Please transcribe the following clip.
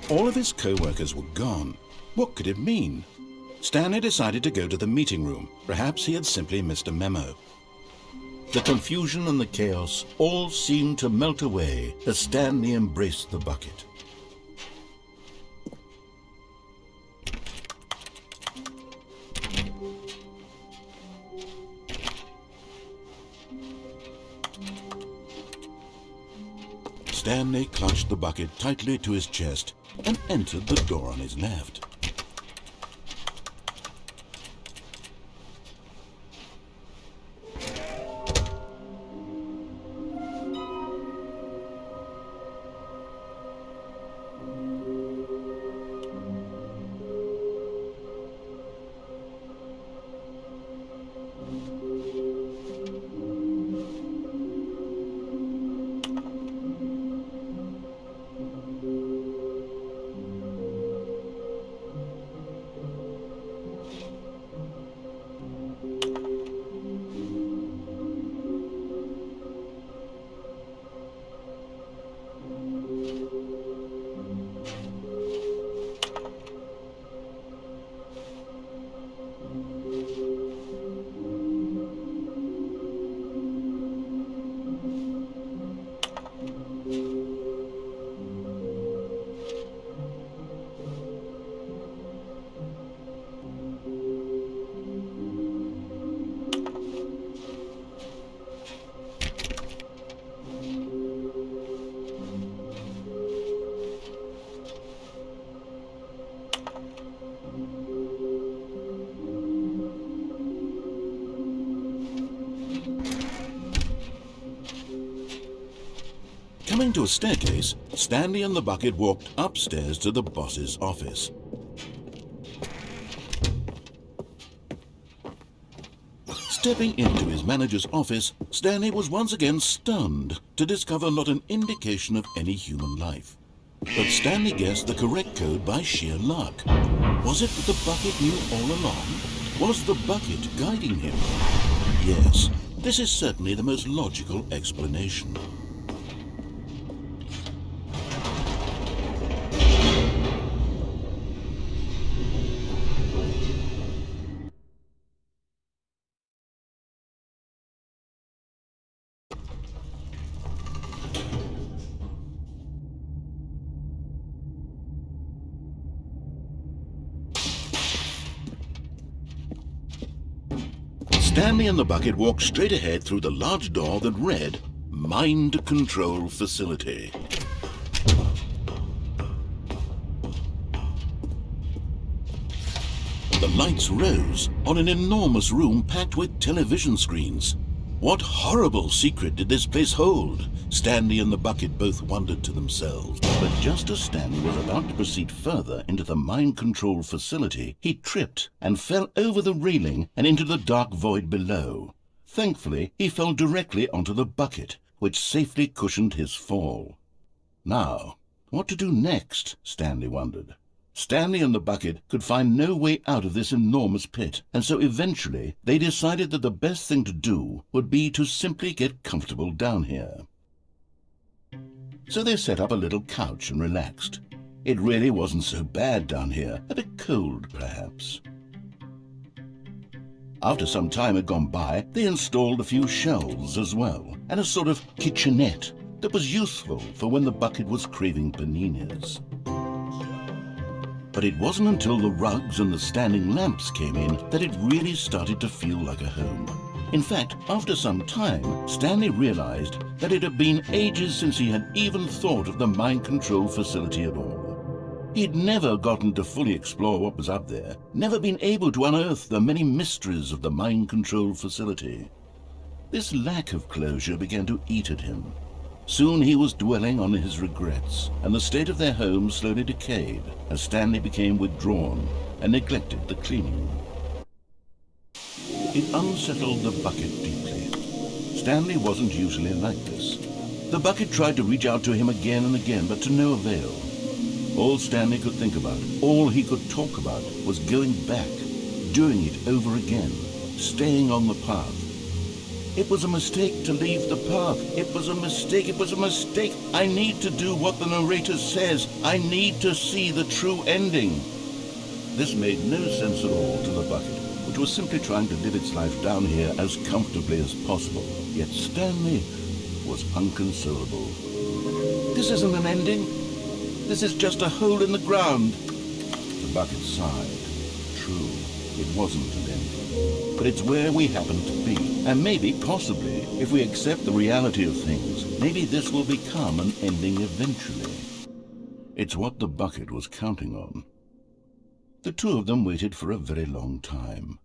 All of his co-workers were gone. What could it mean? Stanley decided to go to the meeting room. Perhaps he had simply missed a memo. The confusion and the chaos all seemed to melt away as Stanley embraced the bucket. Stanley clutched the bucket tightly to his chest and entered the door on his left. Coming to a staircase, Stanley and the bucket walked upstairs to the boss's office. Stepping into his manager's office, Stanley was once again stunned to discover not an indication of any human life. But Stanley guessed the correct code by sheer luck. Was it that the bucket knew all along? Was the bucket guiding him? Yes, this is certainly the most logical explanation. Stanley and the bucket walked straight ahead through the large door that read, Mind Control Facility. The lights rose on an enormous room packed with television screens. What horrible secret did this place hold? Stanley and the bucket both wondered to themselves. But just as Stanley was about to proceed further into the mind control facility, he tripped and fell over the railing and into the dark void below. Thankfully, he fell directly onto the bucket, which safely cushioned his fall. Now, what to do next? Stanley wondered. Stanley and the bucket could find no way out of this enormous pit, and so eventually they decided that the best thing to do would be to simply get comfortable down here. So they set up a little couch and relaxed. It really wasn't so bad down here, a bit cold perhaps. After some time had gone by, they installed a few shelves as well, and a sort of kitchenette that was useful for when the bucket was craving paninis. But it wasn't until the rugs and the standing lamps came in that it really started to feel like a home. In fact, after some time, Stanley realized that it had been ages since he had even thought of the mind control facility at all. He'd never gotten to fully explore what was up there, never been able to unearth the many mysteries of the mind control facility. This lack of closure began to eat at him. Soon he was dwelling on his regrets, and the state of their home slowly decayed as Stanley became withdrawn and neglected the cleaning. It unsettled the bucket deeply. Stanley wasn't usually like this. The bucket tried to reach out to him again and again, but to no avail. All Stanley could think about, all he could talk about, was going back, doing it over again, staying on the path. It was a mistake to leave the path. It was a mistake. It was a mistake. I need to do what the narrator says. I need to see the true ending. This made no sense at all to the bucket, which was simply trying to live its life down here as comfortably as possible. Yet Stanley was unconsolable. This isn't an ending. This is just a hole in the ground. The bucket sighed. True, it wasn't an ending. But it's where we happen to be. And maybe, possibly, if we accept the reality of things, maybe this will become an ending eventually. It's what the bucket was counting on. The two of them waited for a very long time.